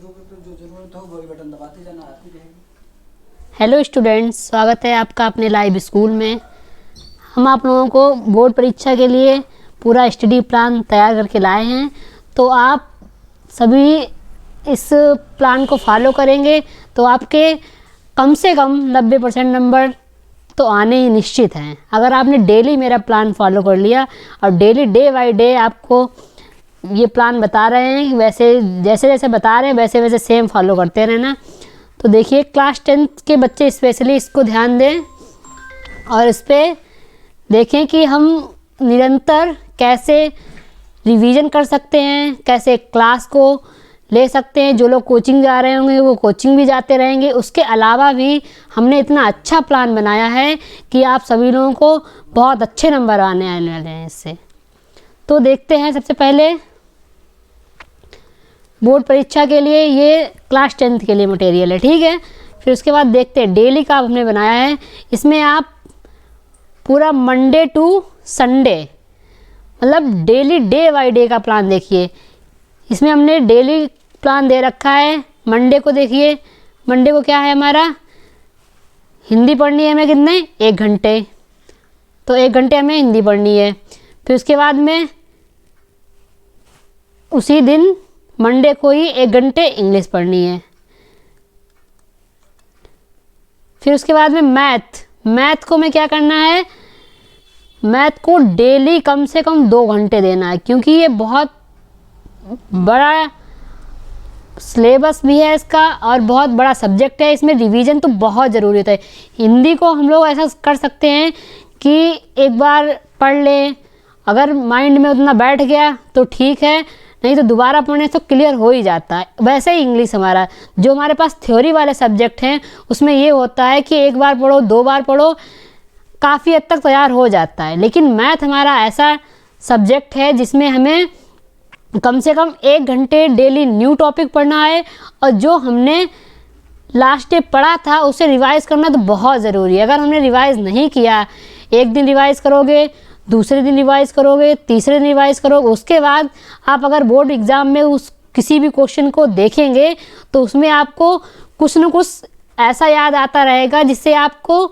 शुरू करते जो जरूरत हो वही बटन दबाते जाना, आती रहेगी। हेलो स्टूडेंट्स, स्वागत है आपका अपने लाइव स्कूल में। हम आप लोगों को बोर्ड परीक्षा के लिए पूरा स्टडी प्लान तैयार करके लाए हैं, तो आप सभी इस प्लान को फॉलो करेंगे तो आपके कम से कम 90% नंबर तो आने ही निश्चित हैं। अगर आपने डेली मेरा प्लान फॉलो कर लिया और डेली डे बाय डे आपको ये प्लान बता रहे हैं, वैसे जैसे जैसे बता रहे हैं वैसे वैसे सेम फॉलो करते रहना। तो देखिए, क्लास 10th के बच्चे स्पेशली इसको ध्यान दें और इस पर देखें कि हम निरंतर कैसे रिवीजन कर सकते हैं, कैसे क्लास को ले सकते हैं। जो लोग कोचिंग जा रहे होंगे वो कोचिंग भी जाते रहेंगे। उसके अलावा भी हमने इतना अच्छा प्लान बनाया है कि आप सभी लोगों को बहुत अच्छे नंबर आने वाले हैं इससे। तो देखते हैं, सबसे पहले बोर्ड परीक्षा के लिए ये क्लास 10th के लिए मटेरियल है, ठीक है। फिर उसके बाद देखते हैं डेली का हमने बनाया है। इसमें आप पूरा मंडे टू संडे मतलब डेली डे बाय डे का प्लान देखिए। इसमें हमने डेली प्लान दे रखा है। मंडे को देखिए, मंडे को क्या है हमारा, हिंदी पढ़नी है हमें कितने, 1 घंटे। तो 1 घंटे हमें हिंदी पढ़नी है। फिर उसके बाद में उसी दिन मंडे को ही 1 घंटे इंग्लिश पढ़नी है। फिर उसके बाद में मैथ को में क्या करना है, मैथ को डेली कम से कम 2 घंटे देना है, क्योंकि ये बहुत बड़ा सिलेबस भी है इसका और बहुत बड़ा सब्जेक्ट है। इसमें रिवीजन तो बहुत ज़रूरी होता है। हिंदी को हम लोग ऐसा कर सकते हैं कि एक बार पढ़ लें, अगर माइंड में उतना बैठ गया तो ठीक है, नहीं तो दोबारा पढ़ने से तो क्लियर हो ही जाता है। वैसे ही इंग्लिश हमारा, जो हमारे पास थ्योरी वाले सब्जेक्ट हैं उसमें ये होता है कि 1 बार पढ़ो 2 बार पढ़ो काफ़ी हद तक तैयार हो जाता है। लेकिन मैथ हमारा ऐसा सब्जेक्ट है जिसमें हमें कम से कम 1 घंटे डेली न्यू टॉपिक पढ़ना है, और जो हमने लास्ट डे पढ़ा था उसे रिवाइज़ करना तो बहुत ज़रूरी है। अगर हमने रिवाइज़ नहीं किया, एक दिन रिवाइज़ करोगे, दूसरे दिन रिवाइज़ करोगे, तीसरे दिन रिवाइज़ करोगे, उसके बाद आप अगर बोर्ड एग्ज़ाम में उस किसी भी क्वेश्चन को देखेंगे तो उसमें आपको कुछ न कुछ ऐसा याद आता रहेगा जिससे आपको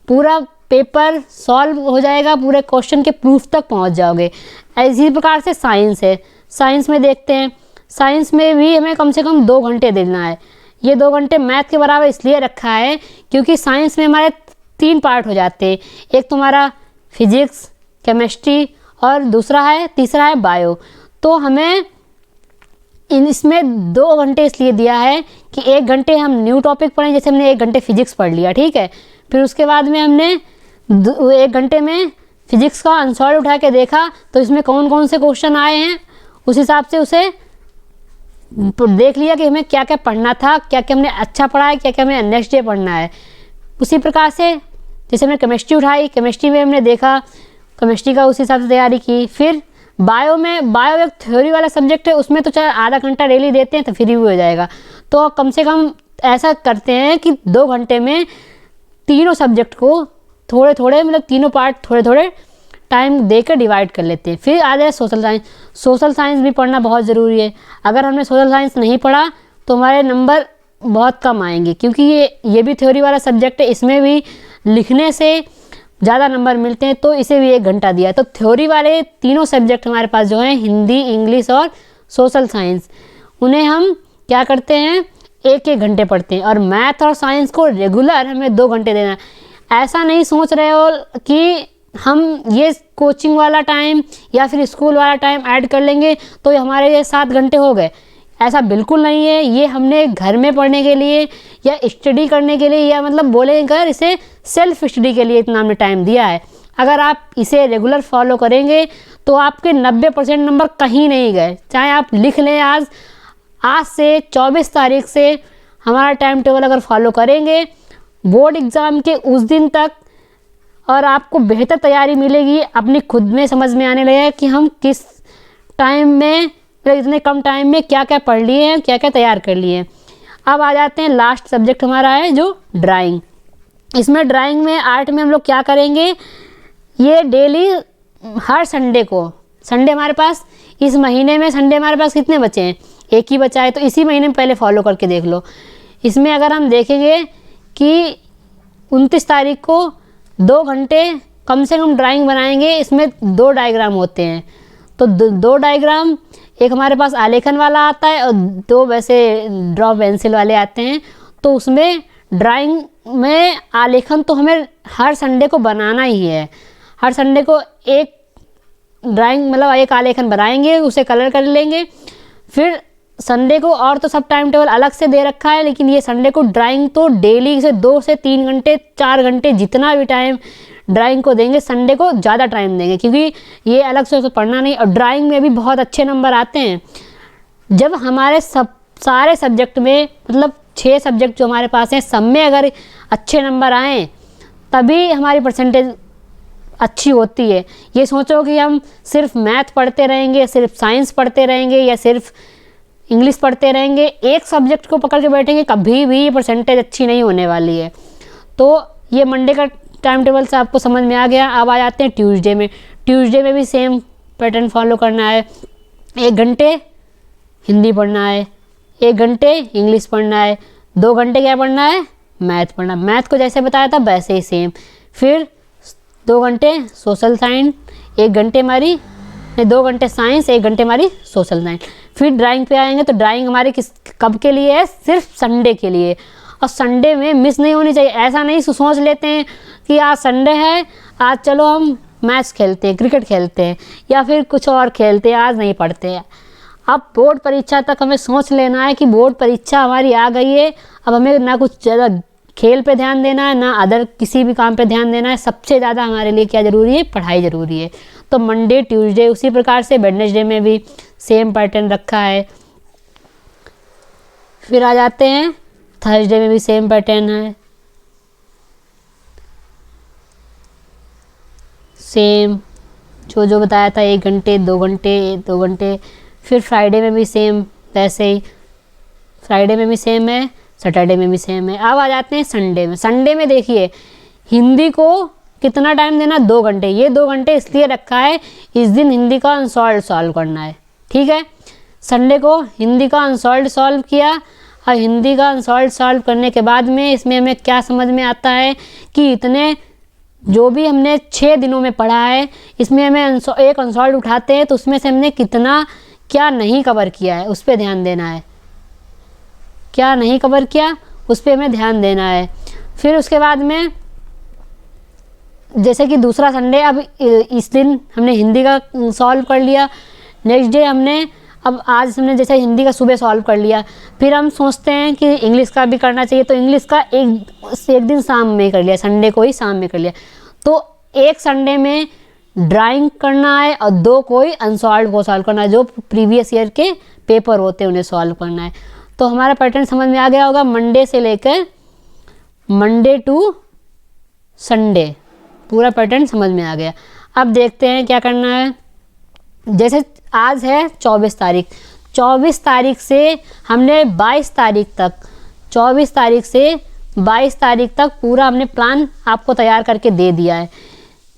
पूरा पेपर सॉल्व हो जाएगा, पूरे क्वेश्चन के प्रूफ तक पहुंच जाओगे। इसी प्रकार से साइंस है। साइंस में देखते हैं, साइंस में भी हमें कम से कम 2 घंटे देना है। ये 2 घंटे मैथ के बराबर इसलिए रखा है क्योंकि साइंस में हमारे 3 पार्ट हो जाते हैं। एक तुम्हारा फिजिक्स, केमिस्ट्री और तीसरा है बायो। तो हमें इसमें 2 घंटे इसलिए दिया है कि 1 घंटे हम न्यू टॉपिक पढ़ें, जैसे हमने 1 घंटे फिजिक्स पढ़ लिया, ठीक है। फिर उसके बाद में हमने 1 घंटे में फिजिक्स का आंसर उठा के देखा तो इसमें कौन कौन से क्वेश्चन आए हैं, उस हिसाब से उसे देख लिया कि हमें क्या क्या पढ़ना था, क्या क्या हमने अच्छा पढ़ा है, क्या क्या हमें नेक्स्ट डे पढ़ना है। उसी प्रकार से जैसे हमने केमिस्ट्री उठाई, केमिस्ट्री में हमने देखा, केमिस्ट्री का उस हिसाब से तैयारी की। फिर बायो एक थ्योरी वाला सब्जेक्ट है, उसमें तो चाहे आधा घंटा डेली देते हैं तो फ्री भी हो जाएगा। तो कम से कम ऐसा करते हैं कि 2 घंटे में तीनों सब्जेक्ट को थोड़े थोड़े मतलब तीनों पार्ट थोड़े थोड़े टाइम देकर डिवाइड कर लेते हैं। फिर आ जाए सोशल साइंस। सोशल साइंस भी पढ़ना बहुत ज़रूरी है। अगर हमने सोशल साइंस नहीं पढ़ा तो हमारे नंबर बहुत कम आएंगे, क्योंकि ये भी थ्योरी वाला सब्जेक्ट है। इसमें भी लिखने से ज़्यादा नंबर मिलते हैं, तो इसे भी 1 घंटा दिया। तो थ्योरी वाले तीनों सब्जेक्ट हमारे पास जो हैं, हिंदी, इंग्लिश और सोशल साइंस, उन्हें हम क्या करते हैं, 1-1 घंटे पढ़ते हैं। और मैथ और साइंस को रेगुलर हमें 2 घंटे देना है। ऐसा नहीं सोच रहे हो कि हम ये कोचिंग वाला टाइम या फिर स्कूल वाला टाइम ऐड कर लेंगे तो हमारे ये 7 घंटे हो गए। ऐसा बिल्कुल नहीं है। ये हमने घर में पढ़ने के लिए या स्टडी करने के लिए, या मतलब बोलेंगे इसे सेल्फ स्टडी के लिए इतना हमने टाइम दिया है। अगर आप इसे रेगुलर फॉलो करेंगे तो आपके 90% नंबर कहीं नहीं गए। चाहे आप लिख लें, आज से 24 तारीख से हमारा टाइम टेबल अगर फॉलो करेंगे बोर्ड एग्ज़ाम के उस दिन तक, और आपको बेहतर तैयारी मिलेगी। अपनी खुद में समझ में आने लगेगा कि हम किस टाइम में, इतने कम टाइम में क्या क्या पढ़ लिए हैं, क्या क्या तैयार कर लिए हैं। अब आ जाते हैं, लास्ट सब्जेक्ट हमारा है जो ड्राइंग। इसमें ड्राइंग में आर्ट में हम लोग क्या करेंगे, ये डेली हर संडे को, संडे हमारे पास इस महीने में संडे हमारे पास कितने बचे हैं, एक ही बचा है, तो इसी महीने में पहले फॉलो करके देख लो। इसमें अगर हम देखेंगे कि 29 तारीख को 2 घंटे कम से कम ड्राइंग बनाएंगे, इसमें 2 डायग्राम होते हैं। तो 2 डायग्राम, एक हमारे पास आलेखन वाला आता है और 2 वैसे ड्रॉ पेंसिल वाले आते हैं। तो उसमें ड्राइंग में आलेखन तो हमें हर संडे को बनाना ही है। हर संडे को एक ड्राइंग मतलब एक आलेखन बनाएंगे, उसे कलर कर लेंगे। फिर संडे को और तो सब टाइम टेबल अलग से दे रखा है, लेकिन ये संडे को ड्राइंग तो डेली से 2 से 3 घंटे 4 घंटे जितना भी टाइम ड्राइंग को देंगे, संडे को ज़्यादा टाइम देंगे, क्योंकि ये अलग से उसे पढ़ना नहीं। और ड्राइंग में भी बहुत अच्छे नंबर आते हैं जब हमारे सारे सब्जेक्ट में, मतलब 6 सब्जेक्ट जो हमारे पास हैं, सब में अगर अच्छे नंबर आएँ तभी हमारी परसेंटेज अच्छी होती है। ये सोचो कि हम सिर्फ मैथ पढ़ते रहेंगे, सिर्फ साइंस पढ़ते रहेंगे या सिर्फ इंग्लिश पढ़ते रहेंगे, एक सब्जेक्ट को पकड़ के बैठेंगे, कभी भी परसेंटेज अच्छी नहीं होने वाली है। तो ये मंडे का टाइम टेबल से आपको समझ में आ गया। अब आ जाते हैं ट्यूसडे में। ट्यूसडे में भी सेम पैटर्न फॉलो करना है। 1 घंटे हिंदी पढ़ना है, 1 घंटे इंग्लिश पढ़ना है, 2 घंटे क्या पढ़ना है, मैथ पढ़ना। मैथ को जैसे बताया था वैसे ही सेम। फिर 2 घंटे सोशल साइंस, 1 घंटे हमारी 2 घंटे साइंस, 1 घंटे हमारी सोशल साइंस। फिर ड्राइंग पे आएंगे तो ड्राइंग हमारी कब के लिए है, सिर्फ संडे के लिए। और संडे में मिस नहीं होनी चाहिए। ऐसा नहीं सोच लेते हैं कि आज संडे है, आज चलो हम मैच खेलते हैं, क्रिकेट खेलते हैं या फिर कुछ और खेलते हैं, आज नहीं पढ़ते हैं। अब बोर्ड परीक्षा तक हमें सोच लेना है कि बोर्ड परीक्षा हमारी आ गई है, अब हमें ना कुछ ज़्यादा खेल पे ध्यान देना है, ना अदर किसी भी काम पे ध्यान देना है। सबसे ज़्यादा हमारे लिए क्या ज़रूरी है, पढ़ाई ज़रूरी है। तो मंडे ट्यूसडे उसी प्रकार से, वेडनेसडे में भी सेम पैटर्न रखा है। फिर आ जाते हैं थर्सडे में भी सेम पैटर्न है, सेम जो बताया था, 1 घंटे 2 घंटे 2 घंटे। फिर फ्राइडे में भी सेम वैसे ही, फ्राइडे में भी सेम है, सैटरडे में भी सेम है। अब आ जाते हैं संडे में। संडे में देखिए हिंदी को कितना टाइम देना, 2 घंटे। ये 2 घंटे इसलिए रखा है, इस दिन हिंदी का अनसॉल्व सॉल्व करना है, ठीक है। संडे को हिंदी का अनसॉल्व सॉल्व किया, और हिंदी का अनसॉल्व सॉल्व करने के बाद में इसमें हमें क्या समझ में आता है कि इतने जो भी हमने 6 दिनों में पढ़ा है, इसमें हमें एक अनसॉल्व उठाते हैं तो उसमें से हमने कितना क्या नहीं कवर किया है, उस पर ध्यान देना है। क्या नहीं कवर किया, उस पर हमें ध्यान देना है। फिर उसके बाद में जैसे कि दूसरा संडे, अब इस दिन हमने हिंदी का सॉल्व कर लिया, नेक्स्ट डे हमने, अब आज हमने जैसे हिंदी का सुबह सॉल्व कर लिया, फिर हम सोचते हैं कि इंग्लिश का भी करना चाहिए, तो इंग्लिश का एक दिन शाम में कर लिया, संडे को ही शाम में कर लिया। तो एक संडे में ड्राइंग करना है और 2 कोई अनसॉल्व को सॉल्व करना है, जो प्रीवियस ईयर के पेपर होते हैं उन्हें सॉल्व करना है। तो हमारा पैटर्न समझ में आ गया होगा, मंडे से लेकर मंडे टू संडे पूरा पैटर्न समझ में आ गया। अब देखते हैं क्या करना है। जैसे आज है 24 तारीख, 24 तारीख से हमने 22 तारीख तक, 24 तारीख से 22 तारीख तक पूरा हमने प्लान आपको तैयार करके दे दिया है।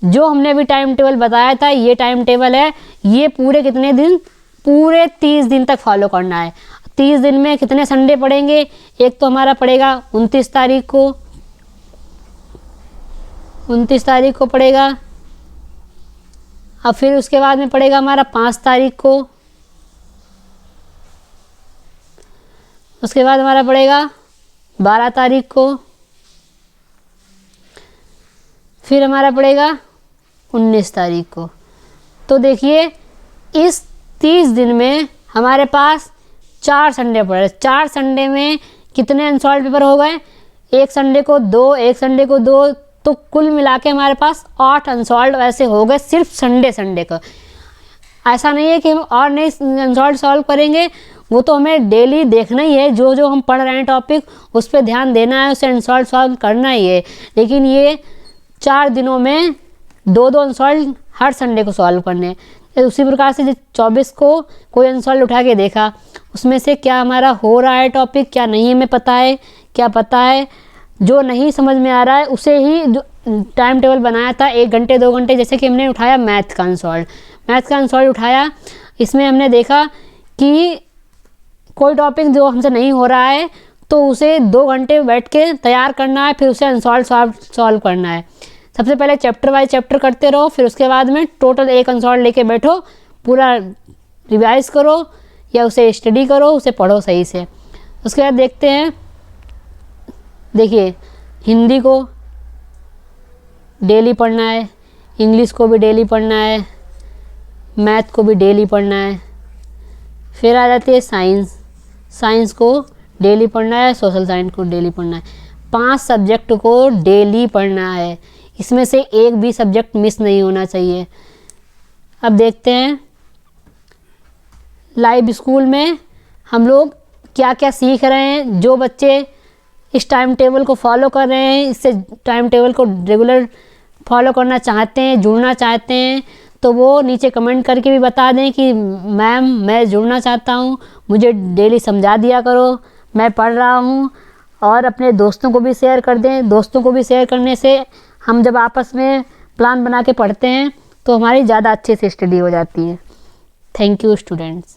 जो हमने अभी टाइम टेबल बताया था, ये टाइम टेबल है, ये पूरे कितने दिन, पूरे 30 दिन तक फॉलो करना है। 30 दिन में कितने संडे पड़ेंगे, एक तो हमारा पड़ेगा 29 तारीख को, 29 तारीख को पड़ेगा। अब फिर उसके बाद में पड़ेगा हमारा 5 तारीख को, उसके बाद हमारा पड़ेगा 12 तारीख को, फिर हमारा पड़ेगा 19 तारीख को। तो देखिए इस 30 दिन में हमारे पास 4 संडे पड़े। 4 संडे में कितने अनसॉल्व पेपर हो गए, एक संडे को 2, एक संडे को 2, तो कुल मिला के हमारे पास 8 अनसॉल्व ऐसे हो गए सिर्फ संडे को। ऐसा नहीं है कि हम और नहीं अनसॉल्व सॉल्व करेंगे, वो तो हमें डेली देखना ही है, जो जो हम पढ़ रहे हैं टॉपिक उस पर ध्यान देना है, उसे अनसॉल्व सॉल्व करना ही है। लेकिन ये 4 दिनों में 2-2 अनसॉल्व हर संडे को सॉल्व करने हैं। उसी प्रकार से 24 को कोई अनसॉल्व उठा के देखा, उसमें से क्या हमारा हो रहा है टॉपिक, क्या नहीं हमें पता है, क्या पता है, जो नहीं समझ में आ रहा है उसे ही जो टाइम टेबल बनाया था 1 घंटे 2 घंटे, जैसे कि हमने उठाया मैथ का अनसॉल्व उठाया। इसमें हमने देखा कि कोई टॉपिक जो हमसे नहीं हो रहा है तो उसे 2 घंटे बैठ के तैयार करना है, फिर उसे अनसॉल्व सॉल्व करना है। सबसे पहले चैप्टर बाय चैप्टर करते रहो, फिर उसके बाद में टोटल एक अनसॉल्व लेके बैठो, पूरा रिवाइज करो या उसे स्टडी करो, उसे पढ़ो सही से। उसके बाद देखते हैं, देखिए हिंदी को डेली पढ़ना है, इंग्लिश को भी डेली पढ़ना है, मैथ को भी डेली पढ़ना है। फिर आ जाती है साइंस, साइंस को डेली पढ़ना है, सोशल साइंस को डेली पढ़ना है। 5 सब्जेक्ट को डेली पढ़ना है, इसमें से एक भी सब्जेक्ट मिस नहीं होना चाहिए। अब देखते हैं लाइव स्कूल में हम लोग क्या क्या सीख रहे हैं। जो बच्चे इस टाइम टेबल को फॉलो कर रहे हैं, इससे टाइम टेबल को रेगुलर फॉलो करना चाहते हैं, जुड़ना चाहते हैं, तो वो नीचे कमेंट करके भी बता दें कि मैम मैं जुड़ना चाहता हूँ, मुझे डेली समझा दिया करो, मैं पढ़ रहा हूँ। और अपने दोस्तों को भी शेयर कर दें। दोस्तों को भी शेयर करने से हम जब आपस में प्लान बना के पढ़ते हैं तो हमारी ज़्यादा अच्छे से स्टडी हो जाती है। Thank you students.